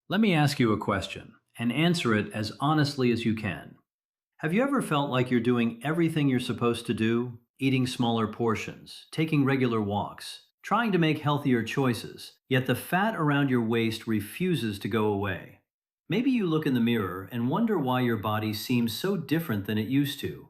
Let me ask you a question and answer it as honestly as you can. Have you ever felt like you're doing everything you're supposed to do? Eating smaller portions, taking regular walks, trying to make healthier choices, yet the fat around your waist refuses to go away. Maybe you look in the mirror and wonder why your body seems so different than it used to.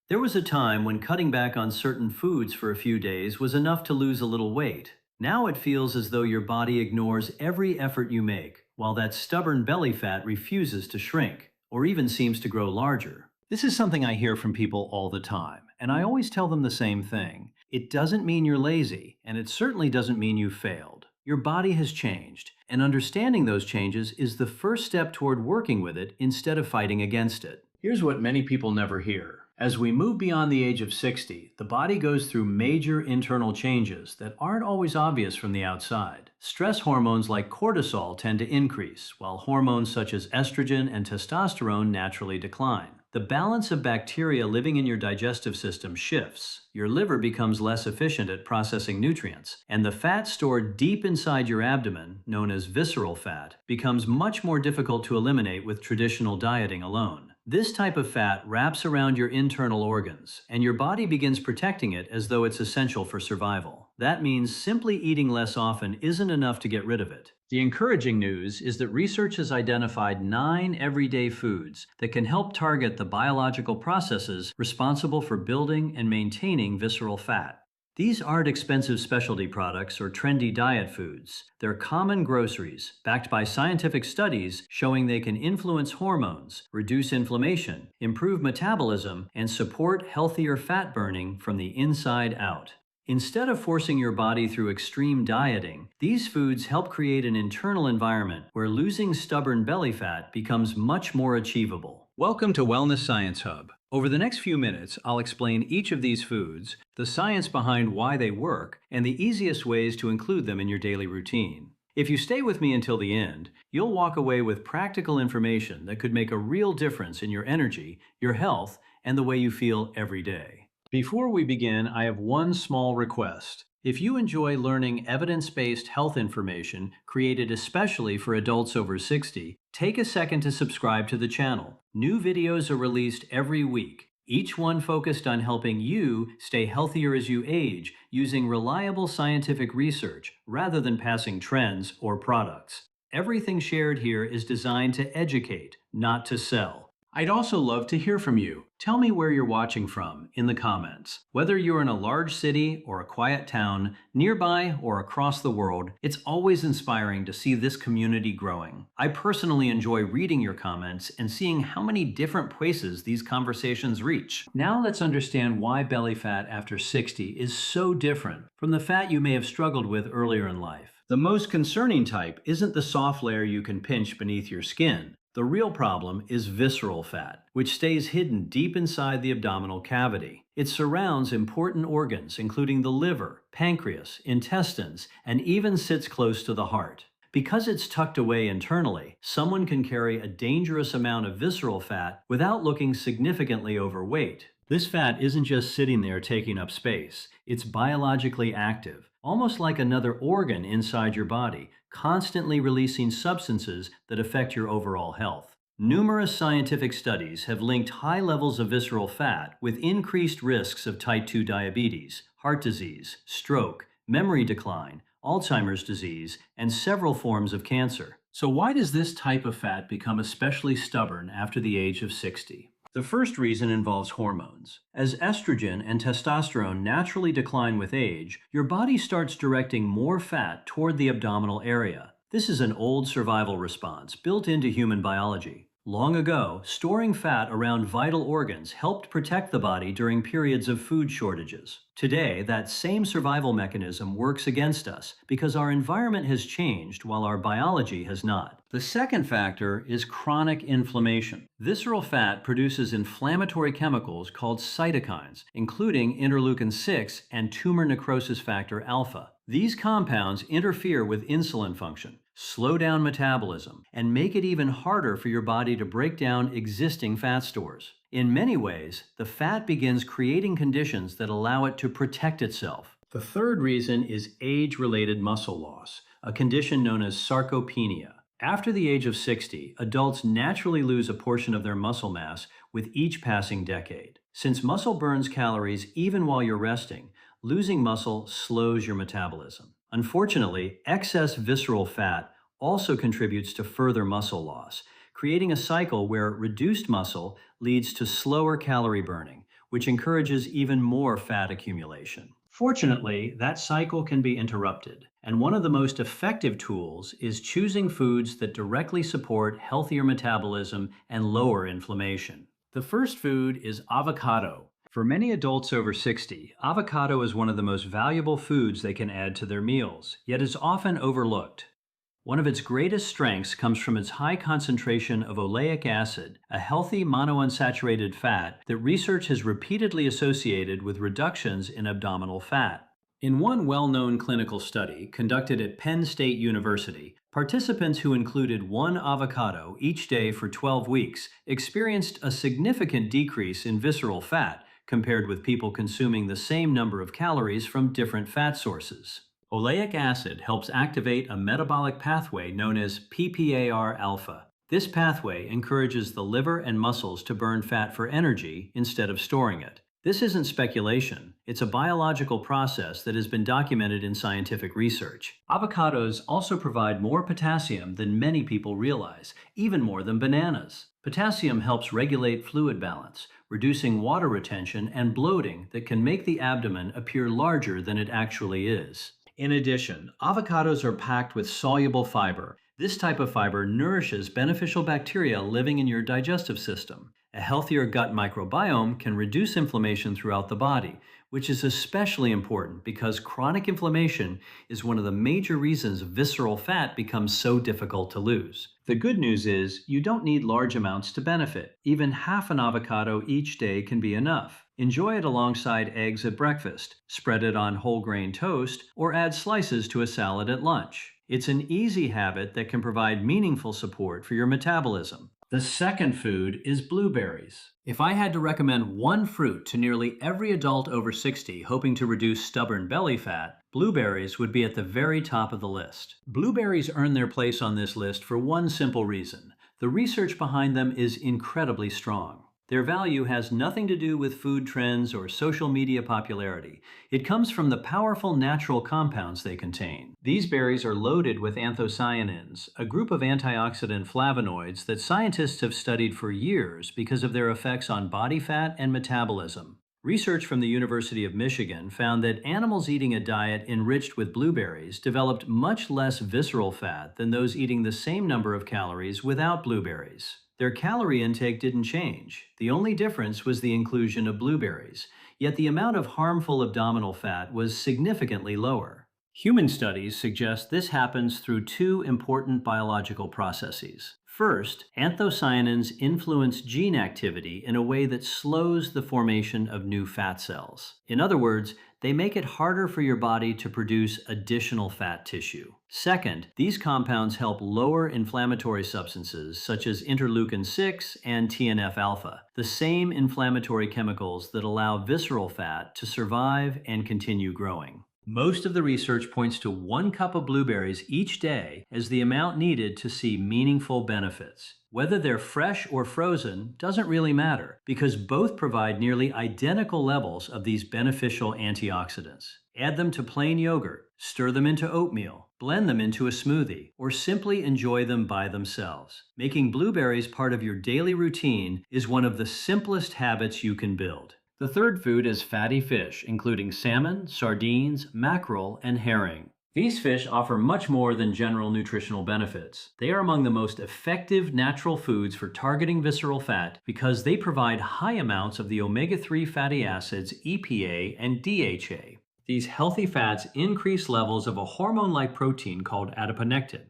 There was a time when cutting back on certain foods for a few days was enough to lose a little weight. Now it feels as though your body ignores every effort you make, while that stubborn belly fat refuses to shrink, or even seems to grow larger. This is something I hear from people all the time, and I always tell them the same thing. It doesn't mean you're lazy, and it certainly doesn't mean you failed. Your body has changed, and understanding those changes is the first step toward working with it instead of fighting against it. Here's what many people never hear. As we move beyond the age of 60, the body goes through major internal changes that aren't always obvious from the outside. Stress hormones like cortisol tend to increase, while hormones such as estrogen and testosterone naturally decline. The balance of bacteria living in your digestive system shifts, your liver becomes less efficient at processing nutrients, and the fat stored deep inside your abdomen, known as visceral fat, becomes much more difficult to eliminate with traditional dieting alone. This type of fat wraps around your internal organs, and your body begins protecting it as though it's essential for survival. That means simply eating less often isn't enough to get rid of it. The encouraging news is that research has identified 9 everyday foods that can help target the biological processes responsible for building and maintaining visceral fat. These aren't expensive specialty products or trendy diet foods. They're common groceries, backed by scientific studies showing they can influence hormones, reduce inflammation, improve metabolism, and support healthier fat burning from the inside out. Instead of forcing your body through extreme dieting, these foods help create an internal environment where losing stubborn belly fat becomes much more achievable. Welcome to Wellness Science Hub. Over the next few minutes, I'll explain each of these foods, the science behind why they work, and the easiest ways to include them in your daily routine. If you stay with me until the end, you'll walk away with practical information that could make a real difference in your energy, your health, and the way you feel every day. Before we begin, I have one small request. If you enjoy learning evidence-based health information created especially for adults over 60, take a second to subscribe to the channel. New videos are released every week, each one focused on helping you stay healthier as you age using reliable scientific research rather than passing trends or products. Everything shared here is designed to educate, not to sell. I'd also love to hear from you. Tell me where you're watching from in the comments. Whether you're in a large city or a quiet town, nearby or across the world, it's always inspiring to see this community growing. I personally enjoy reading your comments and seeing how many different places these conversations reach. Now let's understand why belly fat after 60 is so different from the fat you may have struggled with earlier in life. The most concerning type isn't the soft layer you can pinch beneath your skin. The real problem is visceral fat, which stays hidden deep inside the abdominal cavity. It surrounds important organs, including the liver, pancreas, intestines, and even sits close to the heart. Because it's tucked away internally, someone can carry a dangerous amount of visceral fat without looking significantly overweight. This fat isn't just sitting there taking up space. It's biologically active, almost like another organ inside your body, constantly releasing substances that affect your overall health. Numerous scientific studies have linked high levels of visceral fat with increased risks of type 2 diabetes, heart disease, stroke, memory decline, Alzheimer's disease, and several forms of cancer. So why does this type of fat become especially stubborn after the age of 60? The first reason involves hormones. As estrogen and testosterone naturally decline with age, your body starts directing more fat toward the abdominal area. This is an old survival response built into human biology. Long ago, storing fat around vital organs helped protect the body during periods of food shortages. Today, that same survival mechanism works against us because our environment has changed while our biology has not. The second factor is chronic inflammation. Visceral fat produces inflammatory chemicals called cytokines, including interleukin-6 and tumor necrosis factor alpha. These compounds interfere with insulin function, slow down metabolism, and make it even harder for your body to break down existing fat stores. In many ways, the fat begins creating conditions that allow it to protect itself. The third reason is age-related muscle loss, a condition known as sarcopenia. After the age of 60, adults naturally lose a portion of their muscle mass with each passing decade. Since muscle burns calories even while you're resting, losing muscle slows your metabolism. Unfortunately, excess visceral fat also contributes to further muscle loss, creating a cycle where reduced muscle leads to slower calorie burning, which encourages even more fat accumulation. Fortunately, that cycle can be interrupted, and one of the most effective tools is choosing foods that directly support healthier metabolism and lower inflammation. The first food is avocado. For many adults over 60, avocado is one of the most valuable foods they can add to their meals, yet is often overlooked. One of its greatest strengths comes from its high concentration of oleic acid, a healthy monounsaturated fat that research has repeatedly associated with reductions in abdominal fat. In one well-known clinical study conducted at Penn State University, participants who included one avocado each day for 12 weeks experienced a significant decrease in visceral fat compared with people consuming the same number of calories from different fat sources. Oleic acid helps activate a metabolic pathway known as PPAR alpha. This pathway encourages the liver and muscles to burn fat for energy instead of storing it. This isn't speculation. It's a biological process that has been documented in scientific research. Avocados also provide more potassium than many people realize, even more than bananas. Potassium helps regulate fluid balance, reducing water retention and bloating that can make the abdomen appear larger than it actually is. In addition, avocados are packed with soluble fiber. This type of fiber nourishes beneficial bacteria living in your digestive system. A healthier gut microbiome can reduce inflammation throughout the body, which is especially important because chronic inflammation is one of the major reasons visceral fat becomes so difficult to lose. The good news is you don't need large amounts to benefit. Even half an avocado each day can be enough. Enjoy it alongside eggs at breakfast, spread it on whole grain toast, or add slices to a salad at lunch. It's an easy habit that can provide meaningful support for your metabolism. The second food is blueberries. If I had to recommend one fruit to nearly every adult over 60 hoping to reduce stubborn belly fat, blueberries would be at the very top of the list. Blueberries earn their place on this list for one simple reason. The research behind them is incredibly strong. Their value has nothing to do with food trends or social media popularity. It comes from the powerful natural compounds they contain. These berries are loaded with anthocyanins, a group of antioxidant flavonoids that scientists have studied for years because of their effects on body fat and metabolism. Research from the University of Michigan found that animals eating a diet enriched with blueberries developed much less visceral fat than those eating the same number of calories without blueberries. Their calorie intake didn't change. The only difference was the inclusion of blueberries, yet the amount of harmful abdominal fat was significantly lower. Human studies suggest this happens through two important biological processes. First, anthocyanins influence gene activity in a way that slows the formation of new fat cells. In other words, they make it harder for your body to produce additional fat tissue. Second, these compounds help lower inflammatory substances such as interleukin-6 and TNF-alpha, the same inflammatory chemicals that allow visceral fat to survive and continue growing. Most of the research points to 1 cup of blueberries each day as the amount needed to see meaningful benefits. Whether they're fresh or frozen doesn't really matter because both provide nearly identical levels of these beneficial antioxidants. Add them to plain yogurt, stir them into oatmeal, blend them into a smoothie, or simply enjoy them by themselves. Making blueberries part of your daily routine is one of the simplest habits you can build. The third food is fatty fish, including salmon, sardines, mackerel, and herring. These fish offer much more than general nutritional benefits. They are among the most effective natural foods for targeting visceral fat because they provide high amounts of the omega-3 fatty acids EPA and DHA. These healthy fats increase levels of a hormone-like protein called adiponectin.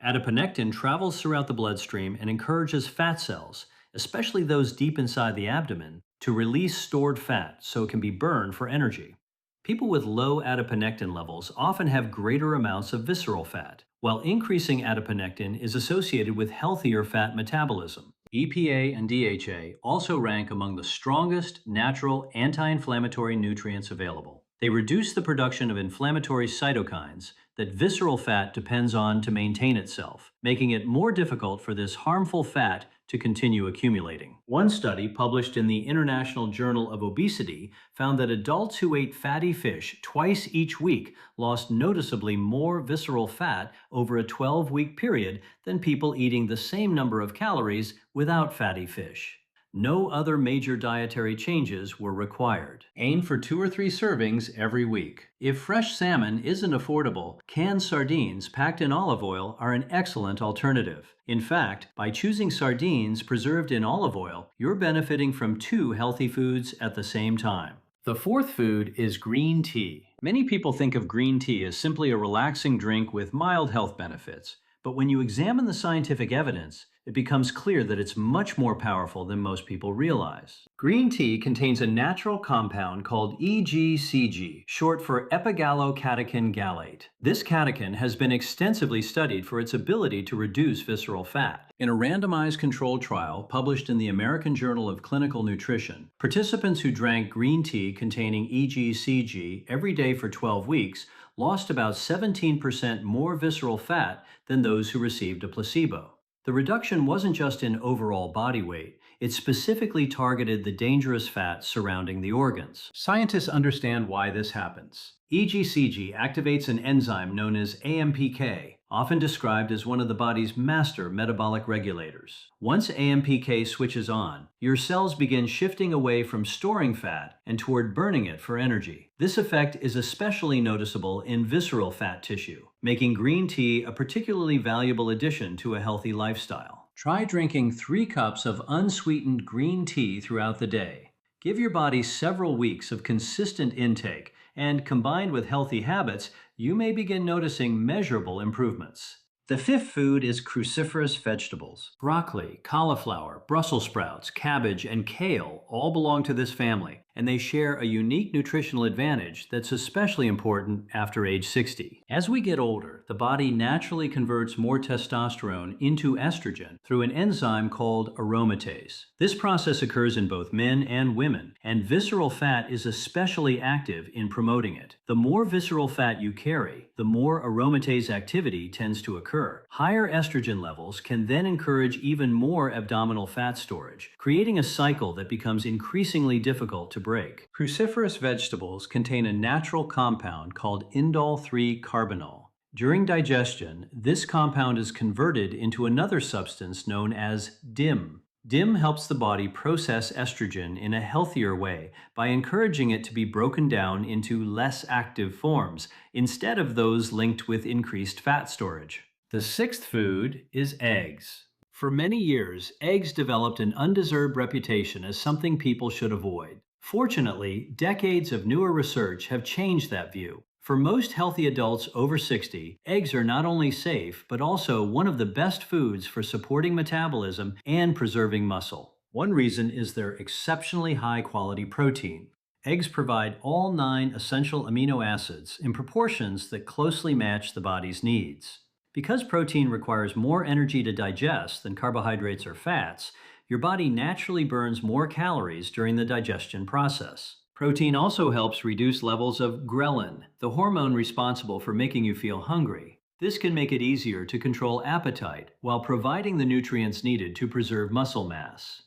Adiponectin travels throughout the bloodstream and encourages fat cells, especially those deep inside the abdomen, to release stored fat so it can be burned for energy. People with low adiponectin levels often have greater amounts of visceral fat, while increasing adiponectin is associated with healthier fat metabolism. EPA and DHA also rank among the strongest natural anti-inflammatory nutrients available. They reduce the production of inflammatory cytokines that visceral fat depends on to maintain itself, making it more difficult for this harmful fat to continue accumulating. One study published in the International Journal of Obesity found that adults who ate fatty fish twice each week lost noticeably more visceral fat over a 12-week period than people eating the same number of calories without fatty fish. No other major dietary changes were required. Aim for 2 or 3 servings every week. If fresh salmon isn't affordable, canned sardines packed in olive oil are an excellent alternative. In fact, by choosing sardines preserved in olive oil, you're benefiting from 2 healthy foods at the same time. The fourth food is green tea. Many people think of green tea as simply a relaxing drink with mild health benefits. But when you examine the scientific evidence, it becomes clear that it's much more powerful than most people realize. Green tea contains a natural compound called EGCG, short for epigallocatechin gallate. This catechin has been extensively studied for its ability to reduce visceral fat. In a randomized controlled trial published in the American Journal of Clinical Nutrition, participants who drank green tea containing EGCG every day for 12 weeks lost about 17% more visceral fat than those who received a placebo. The reduction wasn't just in overall body weight, it specifically targeted the dangerous fat surrounding the organs. Scientists understand why this happens. EGCG activates an enzyme known as AMPK, often described as one of the body's master metabolic regulators. Once AMPK switches on, your cells begin shifting away from storing fat and toward burning it for energy. This effect is especially noticeable in visceral fat tissue, making green tea a particularly valuable addition to a healthy lifestyle. Try drinking 3 cups of unsweetened green tea throughout the day. Give your body several weeks of consistent intake, and combined with healthy habits, you may begin noticing measurable improvements. The fifth food is cruciferous vegetables. Broccoli, cauliflower, Brussels sprouts, cabbage, and kale all belong to this family, and they share a unique nutritional advantage that's especially important after age 60. As we get older, the body naturally converts more testosterone into estrogen through an enzyme called aromatase. This process occurs in both men and women, and visceral fat is especially active in promoting it. The more visceral fat you carry, the more aromatase activity tends to occur. Higher estrogen levels can then encourage even more abdominal fat storage, creating a cycle that becomes increasingly difficult to break. Cruciferous vegetables contain a natural compound called indole-3 carbinol. During digestion, this compound is converted into another substance known as DIM. DIM helps the body process estrogen in a healthier way by encouraging it to be broken down into less active forms, instead of those linked with increased fat storage. The sixth food is eggs. For many years, eggs developed an undeserved reputation as something people should avoid. Fortunately, decades of newer research have changed that view. For most healthy adults over 60, eggs are not only safe, but also one of the best foods for supporting metabolism and preserving muscle. One reason is their exceptionally high-quality protein. Eggs provide all 9 essential amino acids in proportions that closely match the body's needs. Because protein requires more energy to digest than carbohydrates or fats, your body naturally burns more calories during the digestion process. Protein also helps reduce levels of ghrelin, the hormone responsible for making you feel hungry. This can make it easier to control appetite while providing the nutrients needed to preserve muscle mass.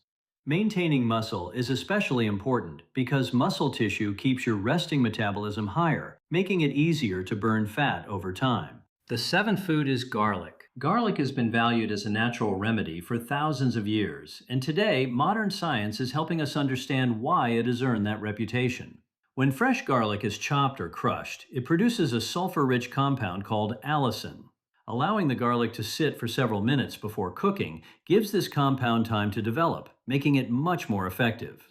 Maintaining muscle is especially important because muscle tissue keeps your resting metabolism higher, making it easier to burn fat over time. The seventh food is garlic. Garlic has been valued as a natural remedy for thousands of years, and today, modern science is helping us understand why it has earned that reputation. When fresh garlic is chopped or crushed, it produces a sulfur-rich compound called allicin. Allowing the garlic to sit for several minutes before cooking gives this compound time to develop, making it much more effective.